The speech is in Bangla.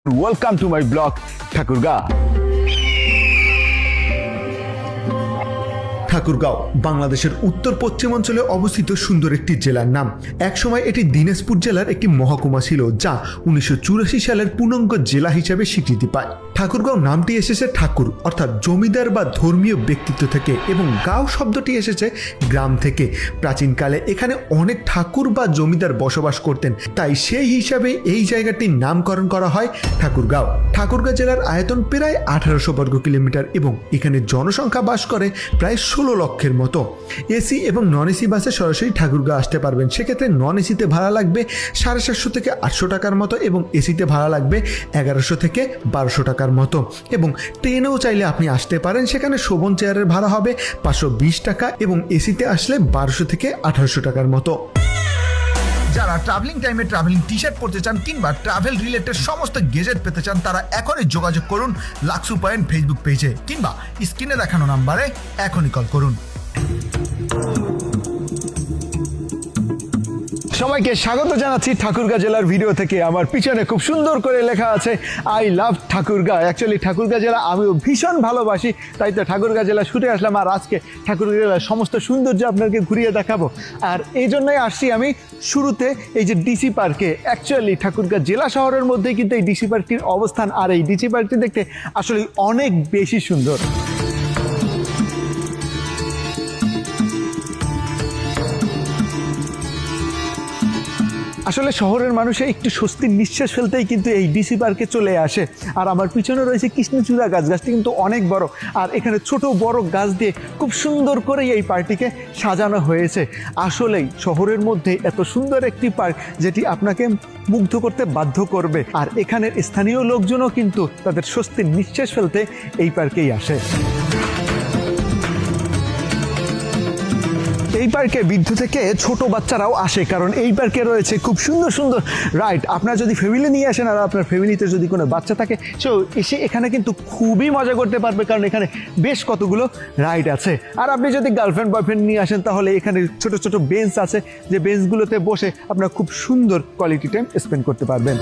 Welcome to my blog Thakurgaon. Thakurgaon বাংলাদেশের উত্তর পশ্চিমাঞ্চলে অবস্থিত সুন্দর একটি জেলার নাম। একসময় এটি দিনাজপুর জেলার একটি মহকুমা ছিল, যা 1984 সালের পূর্ণাঙ্গ জেলা হিসেবে স্বীকৃতি পায়। ঠাকুরগাঁও নামটি এসেছে ঠাকুর অর্থাৎ জমিদার বা ধর্মীয় ব্যক্তিত্ব থেকে, এবং গাঁও শব্দটি এসেছে গ্রাম থেকে। প্রাচীনকালে এখানে অনেক ঠাকুর বা জমিদার বসবাস করতেন, তাই সেই হিসাবে এই জায়গাটির নামকরণ করা হয় ঠাকুরগাঁও। ঠাকুরগাঁও জেলার আয়তন প্রায় 1800 বর্গ কিলোমিটার এবং এখানে জনসংখ্যা বাস করে প্রায় 16 লক্ষের মতো। এসি এবং নন এসি বাসে সরাসরি ঠাকুরগাঁও আসতে পারবেন। সেক্ষেত্রে নন এসিতে ভাড়া লাগবে 750 থেকে 800 টাকার মতো, এবং এসিতে ভাড়া লাগবে 1100 থেকে 1200 টাকার মতো। এবং ট্রেনেও চাইলে আপনি আসতে পারেন, সেখানে শোভন চেয়ারের ভাড়া হবে 520 টাকা এবং এসিতে আসলে 1200 থেকে 1800 টাকার মতো। যারা ট্রাভেলিং টাইমে ট্রাভেলিং টি শার্ট পরতে চান কিংবা ট্রাভেল রিলেটেড সমস্ত গেজেট পেতে চান, তারা এখনই যোগাযোগ করুন লাক্সু পয়েন্ট ফেসবুক পেজে, কিংবা স্ক্রিনে দেখানো নাম্বারে এখনই কল করুন। সবাইকে স্বাগত জানাচ্ছি ঠাকুরগাঁও জেলার ভিডিও থেকে। আমার পিছনে খুব সুন্দর করে লেখা আছে I love Thakurgaon. Actually Thakurgaon জেলা আমিও ভীষণ ভালোবাসি, তাই তো ঠাকুরগাঁও জেলা ছুটে আসলাম। আর আজকে ঠাকুরগাঁও জেলার সমস্ত সৌন্দর্য আপনাকে ঘুরিয়ে দেখাবো। আর এই জন্যই আসছি আমি শুরুতে এই যে ডিসি পার্কে। অ্যাকচুয়ালি ঠাকুরগাঁও জেলা শহরের মধ্যেই কিন্তু এই ডিসি পার্কটির অবস্থান, আর এই ডিসি পার্কটি দেখতে আসলে অনেক বেশি সুন্দর। আসলে শহরের মানুষে একটু স্বস্তির নিঃশ্বাস ফেলতেই কিন্তু এই ডিসি পার্কে চলে আসে। আর আমার পিছনে রয়েছে কৃষ্ণচূড়া গাছ। গাছটি কিন্তু অনেক বড়, আর এখানে ছোট বড় গাছ দিয়ে খুব সুন্দর করে এই পার্কটিকে সাজানো হয়েছে। আসলেই শহরের মধ্যে এত সুন্দর একটি পার্ক, যেটি আপনাকে মুগ্ধ করতে বাধ্য করবে। আর এখানের স্থানীয় লোকজনও কিন্তু তাদের স্বস্তির নিঃশ্বাস ফেলতে এই পার্কেই আসে। এই পার্কে বৃদ্ধ থেকে ছোট বাচ্চারাও আসে, কারণ এই পার্কে রয়েছে খুব সুন্দর সুন্দর রাইড। আপনারা যদি ফ্যামিলি নিয়ে আসেন আর আপনার ফ্যামিলিতে যদি কোনো বাচ্চা থাকে, সো এসে এখানে কিন্তু খুবই মজা করতে পারবে, কারণ এখানে বেশ কতগুলো রাইড আছে। আর আপনি যদি গার্লফ্রেন্ড বয়ফ্রেন্ড নিয়ে আসেন, তাহলে এখানে ছোট ছোট বেঞ্চ আছে, যে বেঞ্চগুলোতে বসে আপনারা খুব সুন্দর কোয়ালিটি টাইম স্পেন্ড করতে পারবেন।